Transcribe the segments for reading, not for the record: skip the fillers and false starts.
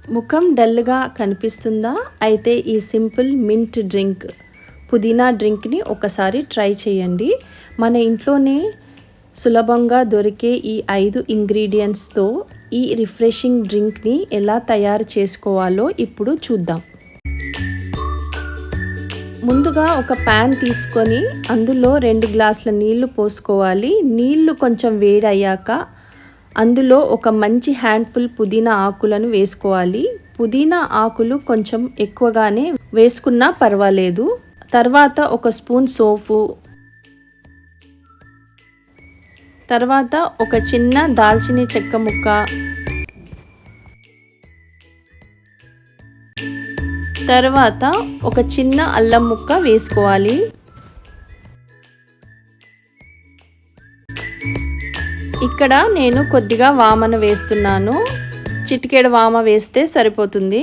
ముఖం డల్గా కనిపిస్తుందా? అయితే ఈ సింపుల్ మింట్ డ్రింక్, పుదీనా డ్రింక్ని ఒకసారి ట్రై చేయండి. మన ఇంట్లోనే సులభంగా దొరికే ఈ 5 ఇంగ్రీడియంట్స్తో ఈ రిఫ్రెషింగ్ డ్రింక్ని ఎలా తయారు చేసుకోవాలో ఇప్పుడు చూద్దాం. ముందుగా ఒక ప్యాన్ తీసుకొని అందులో 2 గ్లాసుల నీళ్లు పోసుకోవాలి. నీళ్లు కొంచెం వేడయ్యాక అందులో ఒక మంచి హ్యాండ్ఫుల్ పుదీనా ఆకులను వేసుకోవాలి. పుదీనా ఆకులు కొంచెం ఎక్కువగానే వేసుకున్నా పర్వాలేదు. తర్వాత ఒక స్పూన్ సోపు, తర్వాత ఒక చిన్న దాల్చిన చెక్క ముక్క, తర్వాత ఒక చిన్న అల్లం ముక్క వేసుకోవాలి. ఇక్కడ నేను కొద్దిగా వామను వేస్తున్నాను. చిటికెడు వామ వేస్తే సరిపోతుంది.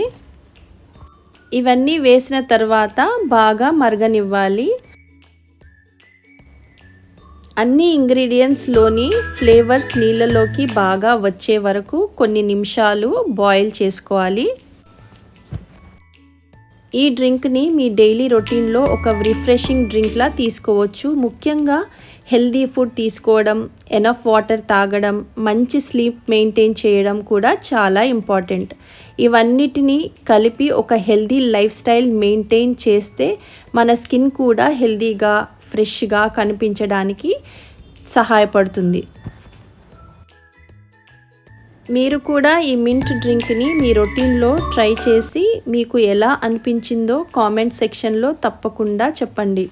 ఇవన్నీ వేసిన తర్వాత బాగా మరగనివ్వాలి. అన్ని ఇంగ్రీడియంట్స్లోని ఫ్లేవర్స్ నీళ్ళలోకి బాగా వచ్చే వరకు కొన్ని నిమిషాలు బాయిల్ చేసుకోవాలి. ఈ డ్రింక్ని మీ డైలీ రొటీన్లో ఒక రిఫ్రెషింగ్ డ్రింక్లా తీసుకోవచ్చు. ముఖ్యంగా హెల్దీ ఫుడ్ తీసుకోవడం, ఎనఫ్ వాటర్ తాగడం, మంచి స్లీప్ మెయింటైన్ చేయడం కూడా చాలా ఇంపార్టెంట్. ఇవన్నిటిని కలిపి ఒక హెల్దీ లైఫ్ స్టైల్ మెయింటైన్ చేస్తే మన స్కిన్ కూడా హెల్దీగా, ఫ్రెష్గా కనిపించడానికి సహాయపడుతుంది. మీరు కూడా ఈ మింట్ డ్రింక్ని మీ రొటీన్లో ట్రై చేసి మీకు ఎలా అనిపించిందో కామెంట్ సెక్షన్లో తప్పకుండా చెప్పండి.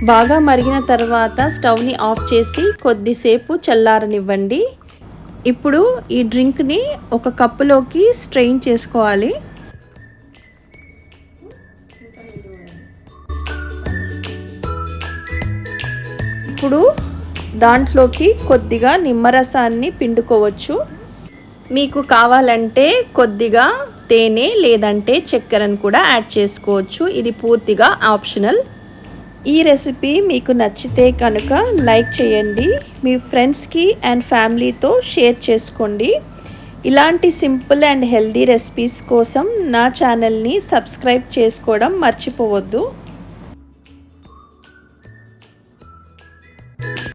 బాగా మరిగిన తర్వాత స్టవ్ని ఆఫ్ చేసి కొద్దిసేపు చల్లారనివ్వండి. ఇప్పుడు ఈ డ్రింక్ని ఒక కప్పులోకి స్ట్రెయిన్ చేసుకోవాలి. ఇప్పుడు దాంట్లోకి కొద్దిగా నిమ్మరసాన్ని పిండుకోవచ్చు. మీకు కావాలంటే కొద్దిగా తేనె లేదంటే చక్కెరను కూడా యాడ్ చేసుకోవచ్చు. ఇది పూర్తిగా ఆప్షనల్. ఈ రెసిపీ మీకు నచ్చితే కనుక లైక్ చేయండి. మీ ఫ్రెండ్స్కి అండ్ ఫ్యామిలీతో షేర్ చేసుకోండి. ఇలాంటి సింపుల్ అండ్ హెల్దీ రెసిపీస్ కోసం నా ఛానల్ని సబ్స్క్రైబ్ చేసుకోవడం మర్చిపోవద్దు.